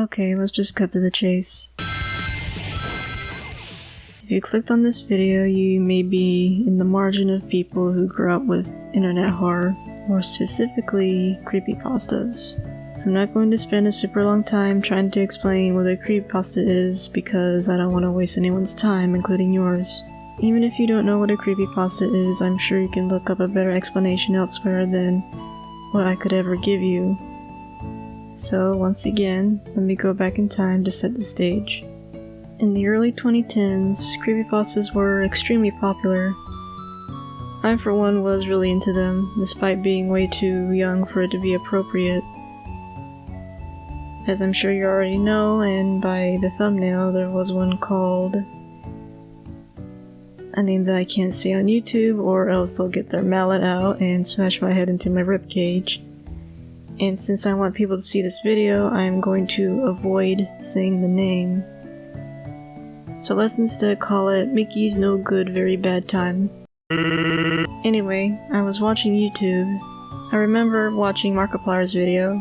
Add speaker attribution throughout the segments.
Speaker 1: Okay, let's just cut to the chase. If you clicked on this video, you may be in the margin of people who grew up with internet horror, more specifically creepypastas. I'm not going to spend a super long time trying to explain what a creepypasta is because I don't want to waste anyone's time, including yours. Even if you don't know what a creepypasta is, I'm sure you can look up a better explanation elsewhere than what I could ever give you. So once again, let me go back in time to set the stage. In the early 2010s, creepypastas were extremely popular. I for one was really into them, despite being way too young for it to be appropriate. As I'm sure you already know, and by the thumbnail, there was one called a name that I can't say on YouTube, or else they'll get their mallet out and smash my head into my ribcage. And since I want people to see this video, I'm going to avoid saying the name. So let's instead call it Mickey's No Good Very Bad Time. Anyway, I was watching YouTube. I remember watching Markiplier's video,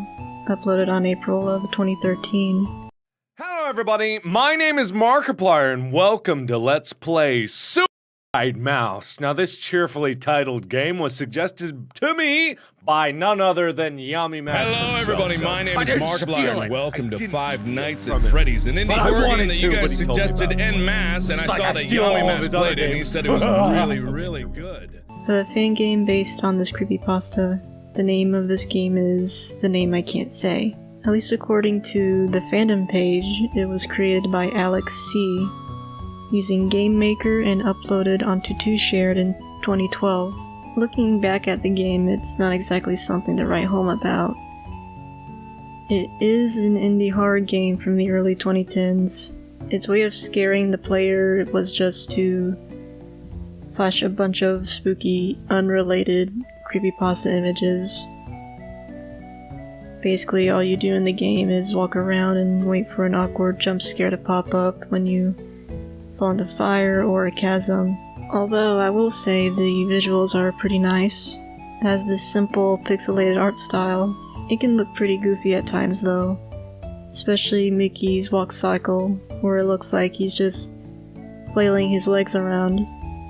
Speaker 1: uploaded on April of 2013.
Speaker 2: Hello everybody, my name is Markiplier and welcome to Let's Play Suicide Mouse. Now this cheerfully titled game was suggested to me by none other than Yummy Master.
Speaker 3: Hello everybody, my name is Markiplier and welcome to Five Nights at
Speaker 2: from
Speaker 3: Freddy's, an indie horror game that you guys
Speaker 2: but he told me
Speaker 3: suggested
Speaker 2: about it.
Speaker 3: en masse, and I
Speaker 2: It's
Speaker 3: saw
Speaker 2: like I
Speaker 3: that
Speaker 2: steal
Speaker 3: Yummy
Speaker 2: all
Speaker 3: Master
Speaker 2: his other
Speaker 3: played it and he
Speaker 2: games.
Speaker 3: said it was really good.
Speaker 1: A fan game based on this creepypasta. The name of this game is the name I can't say. At least according to the fandom page, it was created by Alex C. using Game Maker and uploaded onto 2Shared in 2012. Looking back at the game, it's not exactly something to write home about. It is an indie horror game from the early 2010s. Its way of scaring the player was just to flash a bunch of spooky, unrelated creepypasta images. Basically, all you do in the game is walk around and wait for an awkward jump scare to pop up when you fall into fire or a chasm. Although I will say the visuals are pretty nice. It has this simple pixelated art style. It can look pretty goofy at times though. Especially Mickey's walk cycle, where it looks like he's just flailing his legs around.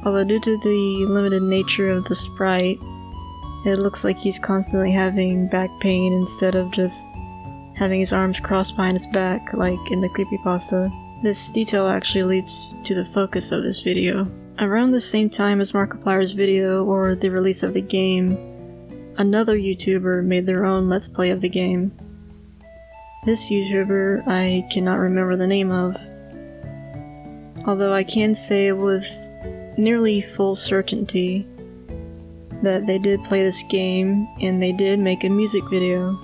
Speaker 1: Although due to the limited nature of the sprite, it looks like he's constantly having back pain instead of just having his arms crossed behind his back like in the creepypasta. This detail actually leads to the focus of this video. Around the same time as Markiplier's video or the release of the game, another YouTuber made their own Let's Play of the game. This YouTuber I cannot remember the name of, although I can say with nearly full certainty that they did play this game and they did make a music video.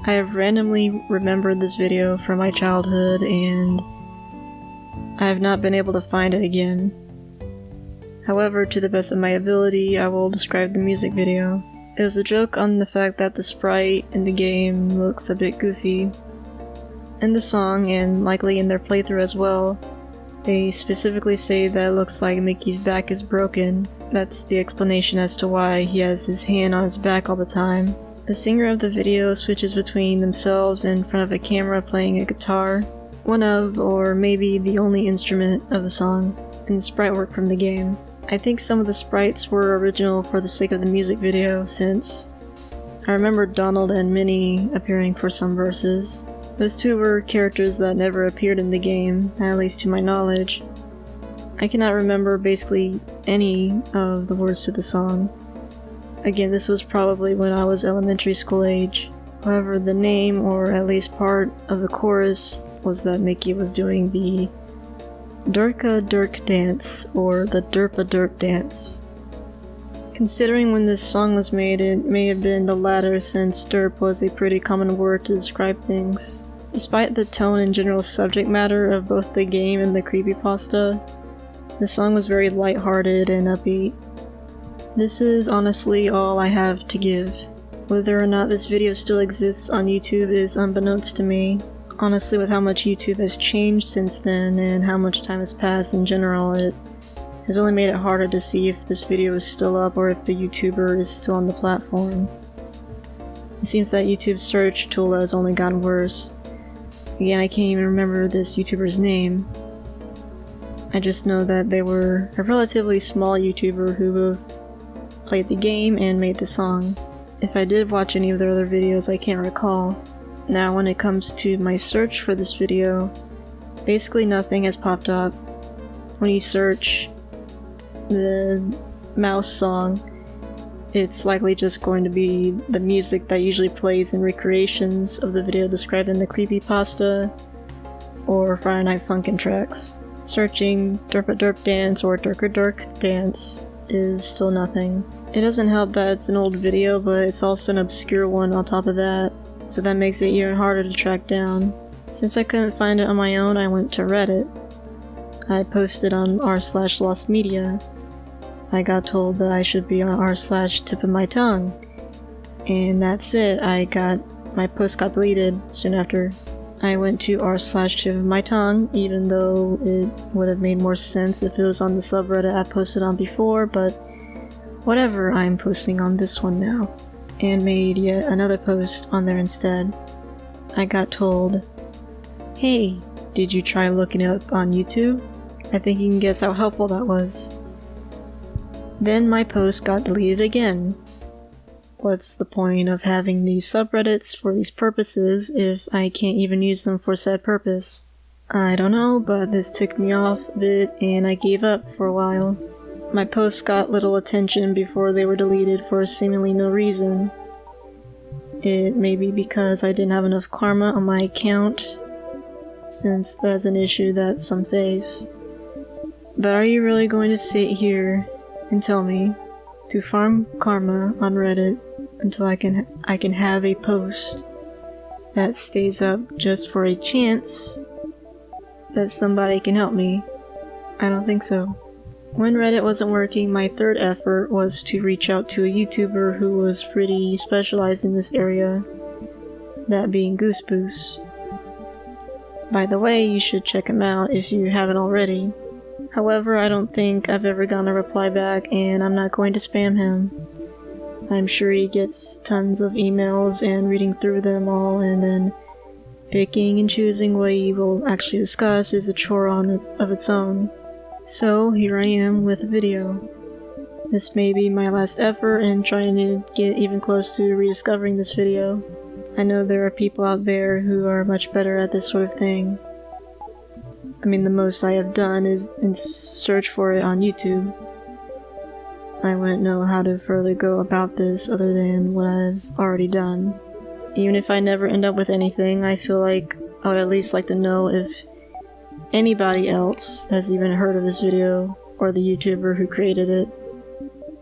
Speaker 1: I have randomly remembered this video from my childhood and I have not been able to find it again. However, to the best of my ability, I will describe the music video. It was a joke on the fact that the sprite in the game looks a bit goofy. In the song, and likely in their playthrough as well, they specifically say that it looks like Mickey's back is broken. That's the explanation as to why he has his hand on his back all the time. The singer of the video switches between themselves in front of a camera playing a guitar, one of, or maybe the only instrument of the song, and the sprite work from the game. I think some of the sprites were original for the sake of the music video, since I remember Donald and Minnie appearing for some verses. Those two were characters that never appeared in the game, at least to my knowledge. I cannot remember basically any of the words to the song. Again, this was probably when I was elementary school age. However, the name, or at least part of the chorus, was that Mickey was doing the Durka Durk dance, or the Derpa Derp dance. Considering when this song was made, it may have been the latter, since derp was a pretty common word to describe things. Despite the tone and general subject matter of both the game and the creepypasta, the song was very lighthearted and upbeat. This is honestly all I have to give. Whether or not this video still exists on YouTube is unbeknownst to me. Honestly, with how much YouTube has changed since then and how much time has passed in general, it has only made it harder to see if this video is still up or if the YouTuber is still on the platform. It seems that YouTube's search tool has only gotten worse. Again, I can't even remember this YouTuber's name. I just know that they were a relatively small YouTuber who both played the game and made the song. If I did watch any of their other videos, I can't recall. Now, when it comes to my search for this video, basically nothing has popped up. When you search the mouse song, it's likely just going to be the music that usually plays in recreations of the video described in the Creepypasta or Friday Night Funkin' tracks. Searching Derpa Derp Dance or Durka Durk Dance is still nothing. It doesn't help that it's an old video, but it's also an obscure one on top of that, so that makes it even harder to track down. Since I couldn't find it on my own, I went to Reddit. I posted on r/lostmedia. I got told that I should be on r/tip of my tongue. And that's it. My post got deleted soon after. I went to r/tip of my tongue, even though it would have made more sense if it was on the subreddit I posted on before, but whatever, I'm posting on this one now. And made yet another post on there instead. I got told, "Hey, did you try looking it up on YouTube? I think you can guess how helpful that was." Then my post got deleted again. What's the point of having these subreddits for these purposes if I can't even use them for said purpose? I don't know, but this ticked me off a bit and I gave up for a while. My posts got little attention before they were deleted for seemingly no reason. It may be because I didn't have enough karma on my account, since that's an issue that some face. But are you really going to sit here and tell me to farm karma on Reddit until I can have a post that stays up just for a chance that somebody can help me? I don't think so. When Reddit wasn't working, my third effort was to reach out to a YouTuber who was pretty specialized in this area, that being Goose Boost. By the way, you should check him out if you haven't already. However, I don't think I've ever gotten a reply back, and I'm not going to spam him. I'm sure he gets tons of emails, and reading through them all and then picking and choosing what he will actually discuss is a chore of its own. So here I am with a video. This may be my last effort in trying to get even close to rediscovering this video. I know there are people out there who are much better at this sort of thing. I mean, the most I have done is search for it on YouTube. I wouldn't know how to further go about this other than what I've already done. Even if I never end up with anything, I feel like I would at least like to know if anybody else has even heard of this video or the YouTuber who created it.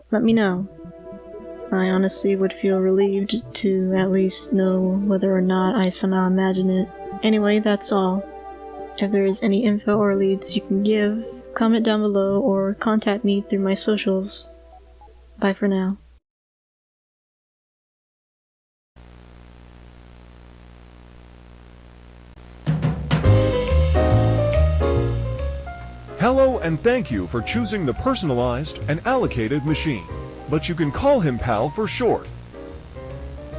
Speaker 1: Let me know. I honestly would feel relieved to at least know whether or not I somehow imagine it. Anyway, that's all. If there is any info or leads you can give, comment down below or contact me through my socials. Bye for now.
Speaker 4: Hello and thank you for choosing the personalized and allocated machine, but you can call him Pal for short.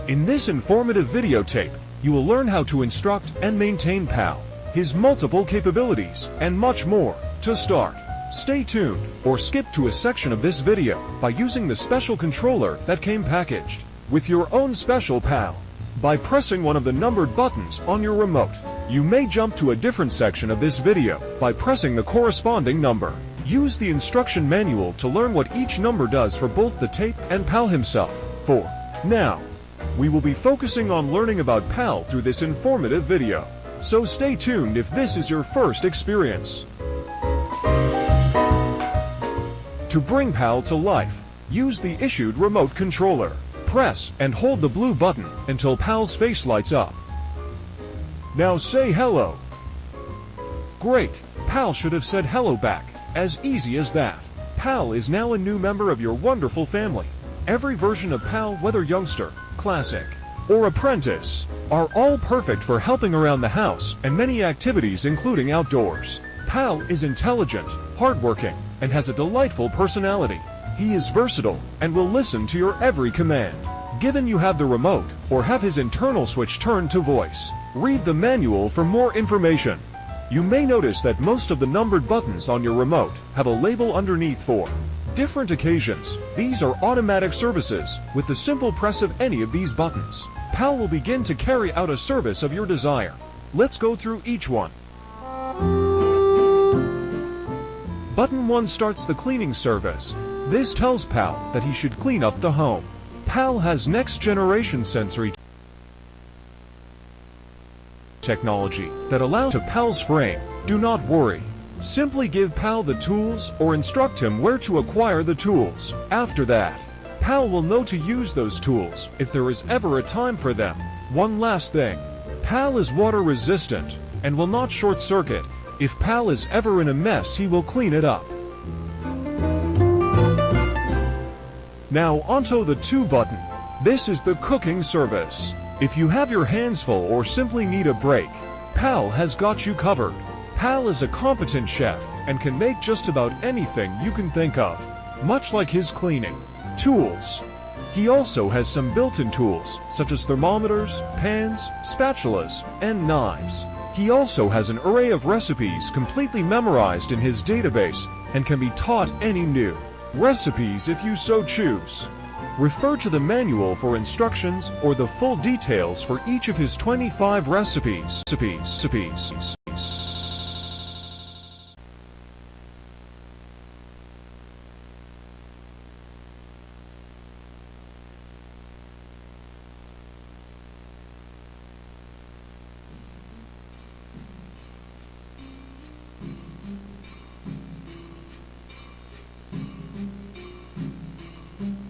Speaker 4: In this informative videotape, you will learn how to instruct and maintain Pal, his multiple capabilities, and much more. To start, stay tuned or skip to a section of this video by using the special controller that came packaged with your own special Pal. By pressing one of the numbered buttons on your remote, you may jump to a different section of this video by pressing the corresponding number. Use the instruction manual to learn what each number does for both the tape and Pal himself. For now, we will be focusing on learning about Pal through this informative video, so stay tuned if this is your first experience. To bring Pal to life, use the issued remote controller. Press and hold the blue button until Pal's face lights up. Now say hello. Great, Pal should have said hello back. As easy as that. Pal is now a new member of your wonderful family. Every version of Pal, whether youngster, classic, or apprentice, are all perfect for helping around the house and many activities including outdoors. Pal is intelligent, hardworking, and has a delightful personality. He is versatile and will listen to your every command. Given you have the remote or have his internal switch turned to voice, Read the manual for more information. You may notice that most of the numbered buttons on your remote have a label underneath for different occasions. These are automatic services. With the simple press of any of these buttons, PAL will begin to carry out a service of your desire. Let's go through each one. Button 1 starts the cleaning service. This tells PAL that he should clean up the home. PAL has next generation sensory technology that allows to PAL's frame. Do not worry. Simply give PAL the tools or instruct him where to acquire the tools. After that, PAL will know to use those tools if there is ever a time for them. One last thing. PAL is water resistant and will not short circuit. If PAL is ever in a mess, he will clean it up. Now onto the 2 button. This is the cooking service. If you have your hands full or simply need a break, PAL has got you covered. PAL is a competent chef and can make just about anything you can think of, much like his cleaning. Tools. He also has some built-in tools, such as thermometers, pans, spatulas, and knives. He also has an array of recipes completely memorized in his database and can be taught any new recipes if you so choose. Refer to the manual for instructions or the full details for each of his 25 recipes.